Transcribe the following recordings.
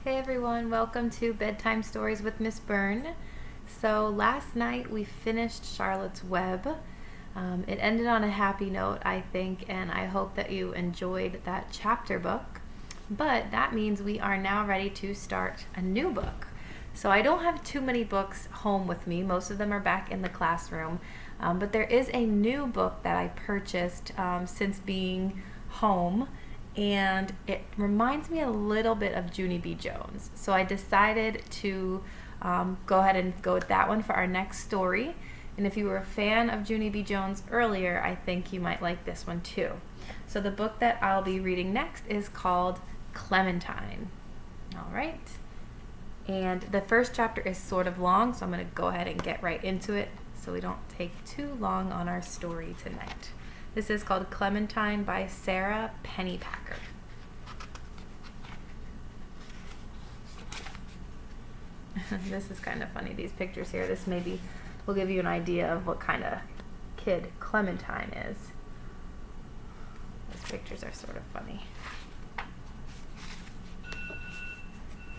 Hey everyone, welcome to Bedtime Stories with Miss Byrne. So last night we finished Charlotte's Web. It ended on a happy note, I think, and I hope that you enjoyed that chapter book. But that means we are now ready to start a new book. So I don't have too many books home with me. Most of them are back in the classroom. But there is a new book that I purchased since being home. And it reminds me a little bit of Junie B. Jones. So I decided to go ahead and go with that one for our next story. And if you were a fan of Junie B. Jones earlier, I think you might like this one too. So the book that I'll be reading next is called Clementine. All right. And the first chapter is sort of long, so I'm going to go ahead and get right into it so we don't take too long on our story tonight. This is called Clementine by Sara Pennypacker. This is kind of funny, these pictures here. This maybe will give you an idea of what kind of kid Clementine is. These pictures are sort of funny.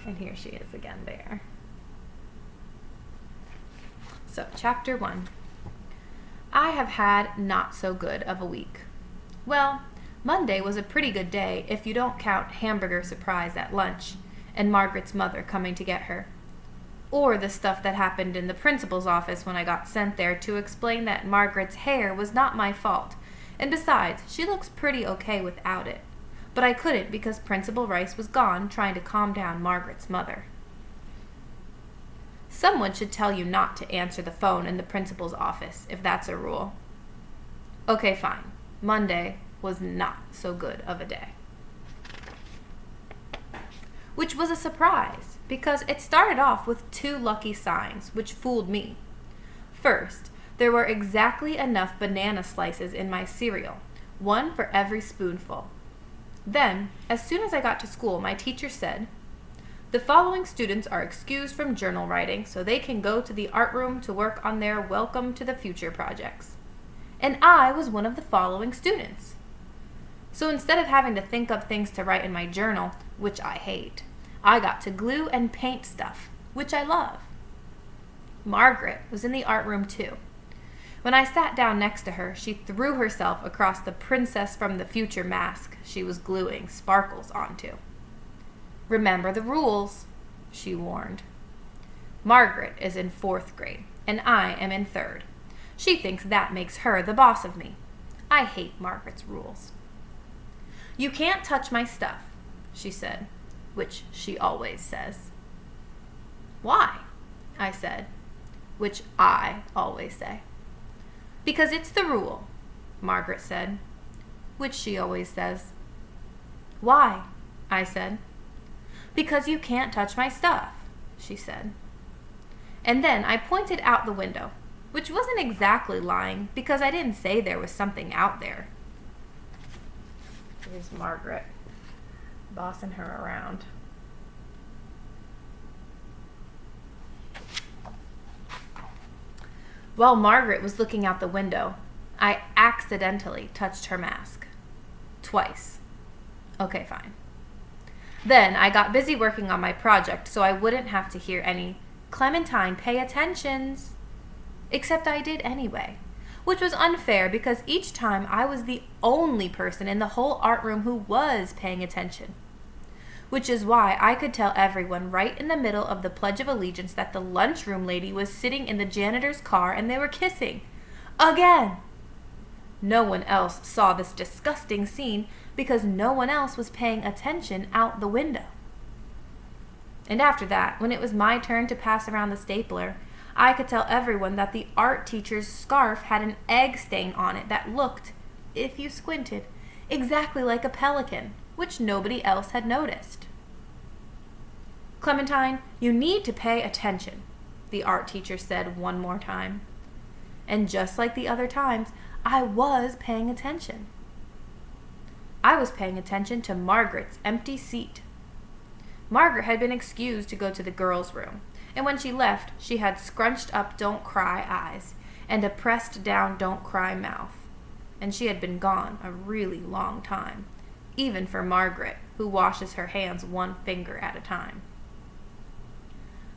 And here she is again there. So, chapter 1. I have had not so good of a week. Well, Monday was a pretty good day if you don't count hamburger surprise at lunch and Margaret's mother coming to get her. Or the stuff that happened in the principal's office when I got sent there to explain that Margaret's hair was not my fault, and besides, she looks pretty okay without it. But I couldn't because Principal Rice was gone trying to calm down Margaret's mother. Someone should tell you not to answer the phone in the principal's office, if that's a rule. Okay, fine. Monday was not so good of a day. Which was a surprise, because it started off with 2 lucky signs, which fooled me. First, there were exactly enough banana slices in my cereal, 1 for every spoonful. Then, as soon as I got to school, my teacher said, "The following students are excused from journal writing so they can go to the art room to work on their Welcome to the Future projects." And I was one of the following students. So instead of having to think up things to write in my journal, which I hate, I got to glue and paint stuff, which I love. Margaret was in the art room too. When I sat down next to her, she threw herself across the Princess from the Future mask she was gluing sparkles onto. "Remember the rules," she warned. Margaret is in 4th grade, and I am in 3rd. She thinks that makes her the boss of me. I hate Margaret's rules. "You can't touch my stuff," she said, which she always says. "Why?" I said, which I always say. "Because it's the rule," Margaret said, which she always says. "Why?" I said. "Because you can't touch my stuff," she said. And then I pointed out the window, which wasn't exactly lying because I didn't say there was something out there. Here's Margaret, bossing her around. While Margaret was looking out the window, I accidentally touched her mask. Twice. Okay, fine. Then I got busy working on my project so I wouldn't have to hear any "Clementine, pay attentions." Except I did anyway, which was unfair because each time I was the only person in the whole art room who was paying attention. Which is why I could tell everyone right in the middle of the Pledge of Allegiance that the lunchroom lady was sitting in the janitor's car and they were kissing. Again! No one else saw this disgusting scene because no one else was paying attention out the window. And after that, when it was my turn to pass around the stapler, I could tell everyone that the art teacher's scarf had an egg stain on it that looked, if you squinted, exactly like a pelican, which nobody else had noticed. "Clementine, you need to pay attention," the art teacher said one more time. And just like the other times, I was paying attention. I was paying attention to Margaret's empty seat. Margaret had been excused to go to the girls' room, and when she left, she had scrunched up don't cry eyes and a pressed down don't cry mouth. And she had been gone a really long time, even for Margaret, who washes her hands 1 finger at a time.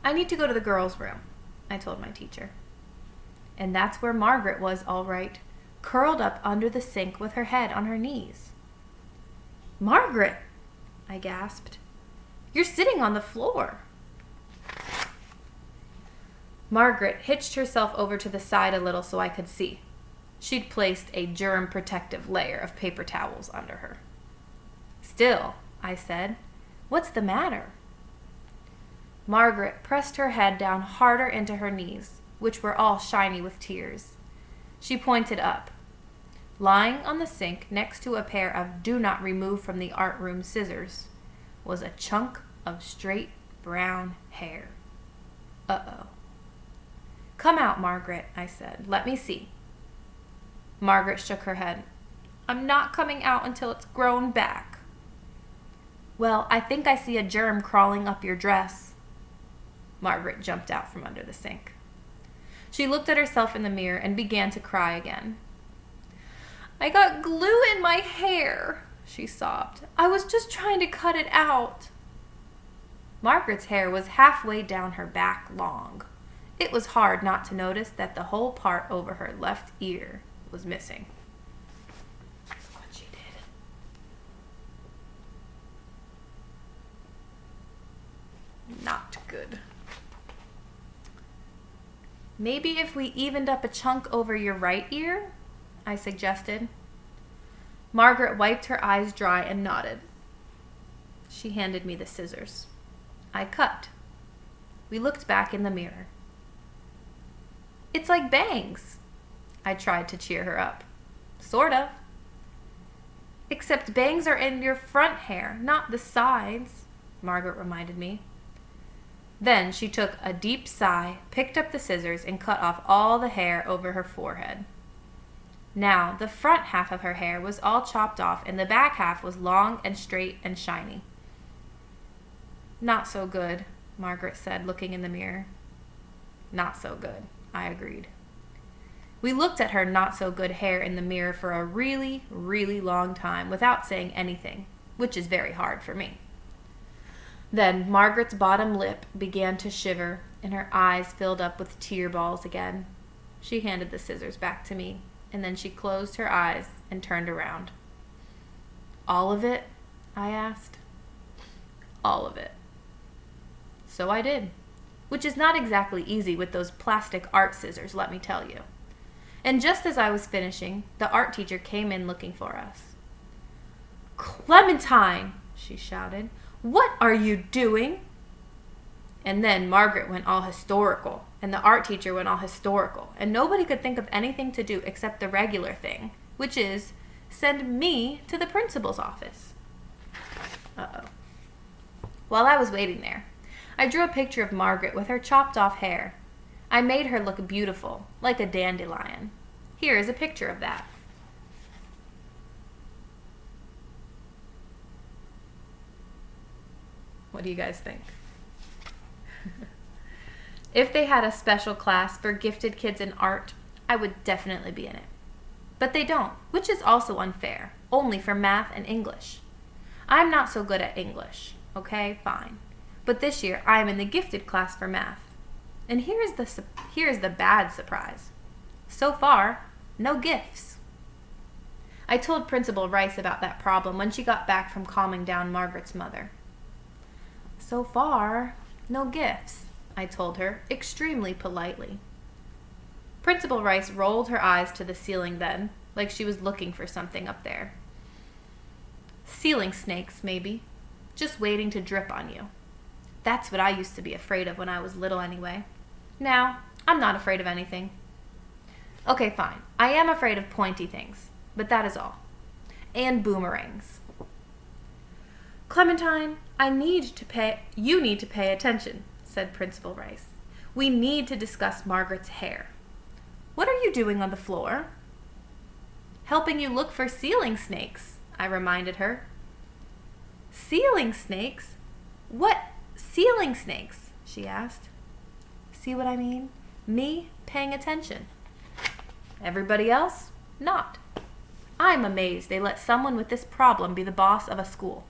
I need to go to the girls' room, I told my teacher. And that's where Margaret was, all right, curled up under the sink with her head on her knees. Margaret, I gasped. You're sitting on the floor. Margaret hitched herself over to the side a little so I could see. She'd placed a germ-protective layer of paper towels under her. Still, I said, what's the matter? Margaret pressed her head down harder into her knees, which were all shiny with tears. She pointed up. Lying on the sink next to a pair of do-not-remove-from-the-art-room scissors was a chunk of straight brown hair. Uh-oh. Come out, Margaret, I said. Let me see. Margaret shook her head. I'm not coming out until it's grown back. Well, I think I see a germ crawling up your dress. Margaret jumped out from under the sink. She looked at herself in the mirror and began to cry again. I got glue in my hair, she sobbed. I was just trying to cut it out. Margaret's hair was halfway down her back long. It was hard not to notice that the whole part over her left ear was missing. That's what she did. Not good. Maybe if we evened up a chunk over your right ear, I suggested. Margaret wiped her eyes dry and nodded. She handed me the scissors. I cut. We looked back in the mirror. It's like bangs. I tried to cheer her up. Sort of. Except bangs are in your front hair, not the sides, Margaret reminded me. Then she took a deep sigh, picked up the scissors, and cut off all the hair over her forehead. Now, the front half of her hair was all chopped off, and the back half was long and straight and shiny. Not so good, Margaret said, looking in the mirror. Not so good, I agreed. We looked at her not-so-good hair in the mirror for a really, really long time without saying anything, which is very hard for me. Then Margaret's bottom lip began to shiver, and her eyes filled up with tear balls again. She handed the scissors back to me, and then she closed her eyes and turned around. All of it? I asked. All of it. So I did, which is not exactly easy with those plastic art scissors, let me tell you. And just as I was finishing, the art teacher came in looking for us. Clementine, she shouted, what are you doing? And then Margaret went all historical, and the art teacher went all historical, and nobody could think of anything to do except the regular thing, which is send me to the principal's office. Uh-oh. While I was waiting there, I drew a picture of Margaret with her chopped off hair. I made her look beautiful, like a dandelion. Here is a picture of that. What do you guys think? If they had a special class for gifted kids in art, I would definitely be in it. But they don't, which is also unfair, only for math and English. I'm not so good at English, okay, fine. But this year, I'm in the gifted class for math. And here's the bad surprise. So far, no gifts. I told Principal Rice about that problem when she got back from calming down Margaret's mother. So far, no gifts, I told her, extremely politely. Principal Rice rolled her eyes to the ceiling then, like she was looking for something up there. Ceiling snakes, maybe. Just waiting to drip on you. That's what I used to be afraid of when I was little anyway. Now, I'm not afraid of anything. Okay, fine. I am afraid of pointy things, but that is all. And boomerangs. Clementine, you need to pay attention, said Principal Rice. We need to discuss Margaret's hair. What are you doing on the floor? Helping you look for ceiling snakes, I reminded her. Ceiling snakes? What ceiling snakes? She asked. See what I mean? Me paying attention. Everybody else, not. I'm amazed they let someone with this problem be the boss of a school.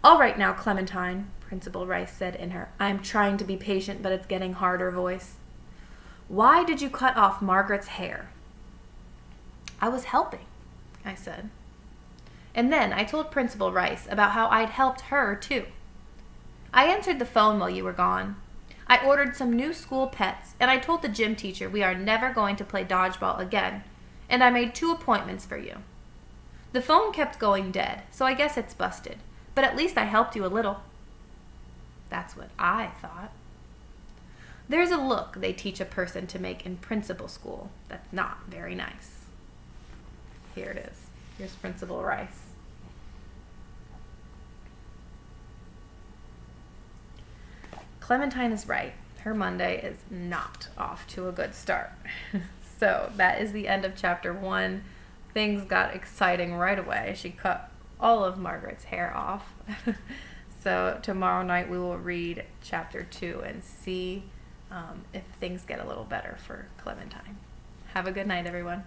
All right now, Clementine, Principal Rice said in her "I'm trying to be patient, but it's getting harder" voice. "Why did you cut off Margaret's hair?" "I was helping," I said. And then I told Principal Rice about how I'd helped her, too. "I answered the phone while you were gone. I ordered some new school pets, and I told the gym teacher we are never going to play dodgeball again, and I made 2 appointments for you. The phone kept going dead, so I guess it's busted, but at least I helped you a little." That's what I thought. There's a look they teach a person to make in principal school that's not very nice. Here it is. Here's Principal Rice. Clementine is right. Her Monday is not off to a good start. So that is the end of chapter 1. Things got exciting right away. She cut all of Margaret's hair off. So tomorrow night we will read chapter 2 and see if things get a little better for Clementine. Have a good night, everyone.